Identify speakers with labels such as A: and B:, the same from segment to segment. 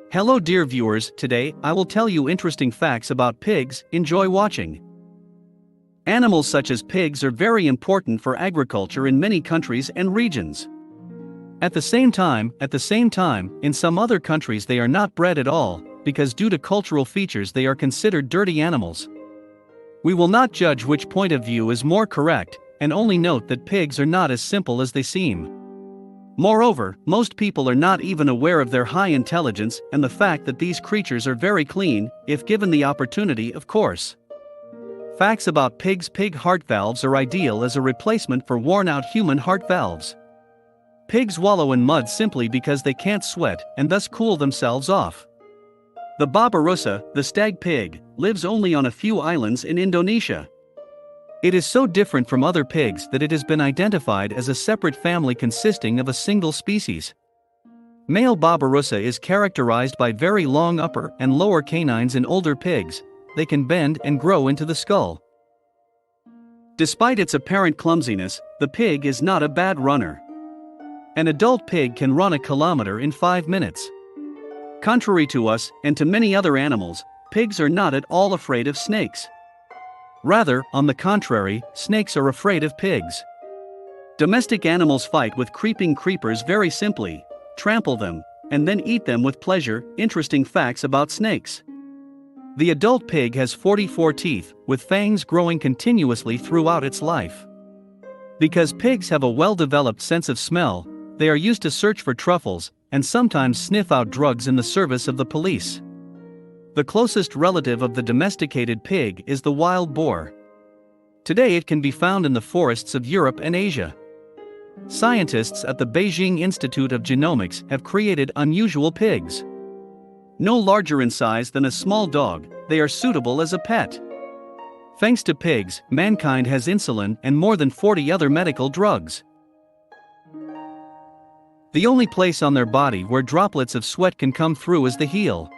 A: Hello dear viewers, today I will tell you interesting facts about pigs. Enjoy watching. Animals such as pigs are very important for agriculture in many countries and regions. At the same time, in some other countries they are not bred at all, because due to cultural features they are considered dirty animals. We will not judge which point of view is more correct, and only note that pigs are not as simple as they seem. Moreover, most people are not even aware of their high intelligence and the fact that these creatures are very clean, if given the opportunity, of course. Facts about pigs: pig heart valves are ideal as a replacement for worn-out human heart valves. Pigs wallow in mud simply because they can't sweat and thus cool themselves off. The Babirusa, the stag pig, lives only on a few islands in Indonesia. It is so different from other pigs that it has been identified as a separate family consisting of a single species. Male Babirusa is characterized by very long upper and lower canines. In older pigs, they can bend and grow into the skull. Despite its apparent clumsiness, the pig is not a bad runner. An adult pig can run a kilometer in 5 minutes. Contrary to us, and to many other animals, pigs are not at all afraid of snakes. Rather, on the contrary, snakes are afraid of pigs. Domestic animals fight with creeping creepers very simply, trample them, and then eat them with pleasure. Interesting facts about snakes. The adult pig has 44 teeth, with fangs growing continuously throughout its life. Because pigs have a well-developed sense of smell, they are used to search for truffles, and sometimes sniff out drugs in the service of the police. The closest relative of the domesticated pig is the wild boar. Today it can be found in the forests of Europe and Asia. Scientists at the Beijing Institute of Genomics have created unusual pigs. No larger in size than a small dog, they are suitable as a pet. Thanks to pigs, mankind has insulin and more than 40 other medical drugs. The only place on their body where droplets of sweat can come through is the heel.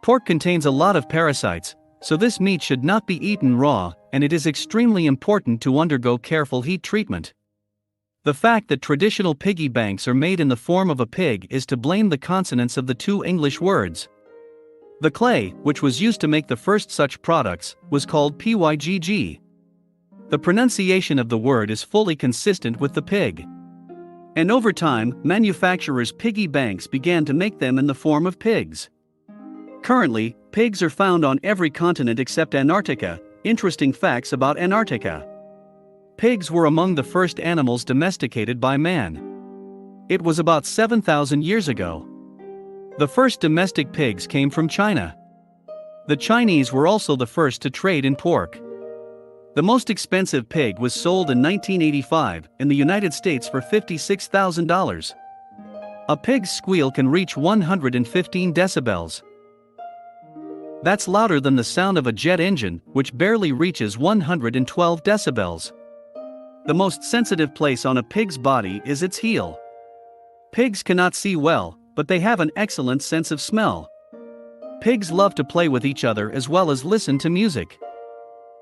A: Pork contains a lot of parasites, so this meat should not be eaten raw, and it is extremely important to undergo careful heat treatment. The fact that traditional piggy banks are made in the form of a pig is to blame the consonants of the two English words. The clay, which was used to make the first such products, was called pygg. The pronunciation of the word is fully consistent with the pig. And over time, manufacturers' piggy banks began to make them in the form of pigs. Currently, pigs are found on every continent except Antarctica. Interesting facts about Antarctica. Pigs were among the first animals domesticated by man. It was about 7,000 years ago. The first domestic pigs came from China. The Chinese were also the first to trade in pork. The most expensive pig was sold in 1985 in the United States for $56,000. A pig's squeal can reach 115 decibels. That's louder than the sound of a jet engine, which barely reaches 112 decibels. The most sensitive place on a pig's body is its heel. Pigs cannot see well, but they have an excellent sense of smell. Pigs love to play with each other as well as listen to music.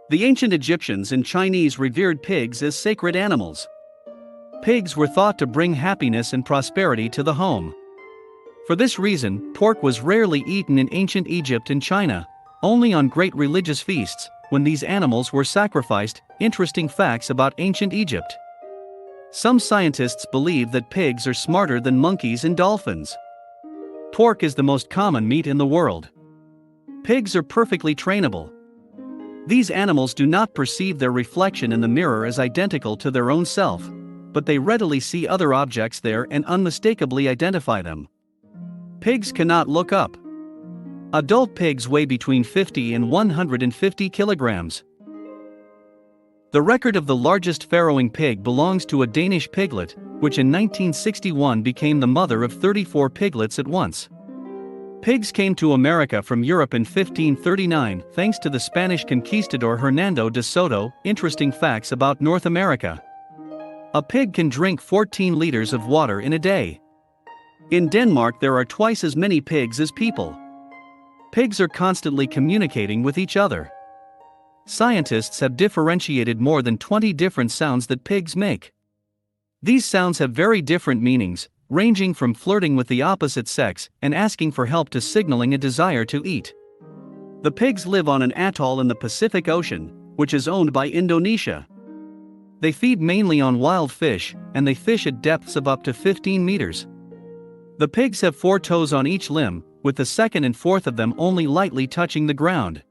A: The ancient Egyptians and Chinese revered pigs as sacred animals. Pigs were thought to bring happiness and prosperity to the home. For this reason, pork was rarely eaten in ancient Egypt and China, only on great religious feasts, when these animals were sacrificed. Interesting facts about ancient Egypt. Some scientists believe that pigs are smarter than monkeys and dolphins. Pork is the most common meat in the world. Pigs are perfectly trainable. These animals do not perceive their reflection in the mirror as identical to their own self, but they readily see other objects there and unmistakably identify them. Pigs cannot look up. Adult pigs weigh between 50 and 150 kilograms. The record of the largest farrowing pig belongs to a Danish piglet, which in 1961 became the mother of 34 piglets at once. Pigs came to America from Europe in 1539 thanks to the Spanish conquistador Hernando de Soto. Interesting facts about North America. A pig can drink 14 liters of water in a day. In Denmark there are twice as many pigs as people. Pigs are constantly communicating with each other. Scientists have differentiated more than 20 different sounds that pigs make. These sounds have very different meanings, ranging from flirting with the opposite sex and asking for help to signaling a desire to eat. The pigs live on an atoll in the Pacific Ocean, which is owned by Indonesia. They feed mainly on wild fish, and they fish at depths of up to 15 meters. The pigs have 4 toes on each limb, with the second and fourth of them only lightly touching the ground.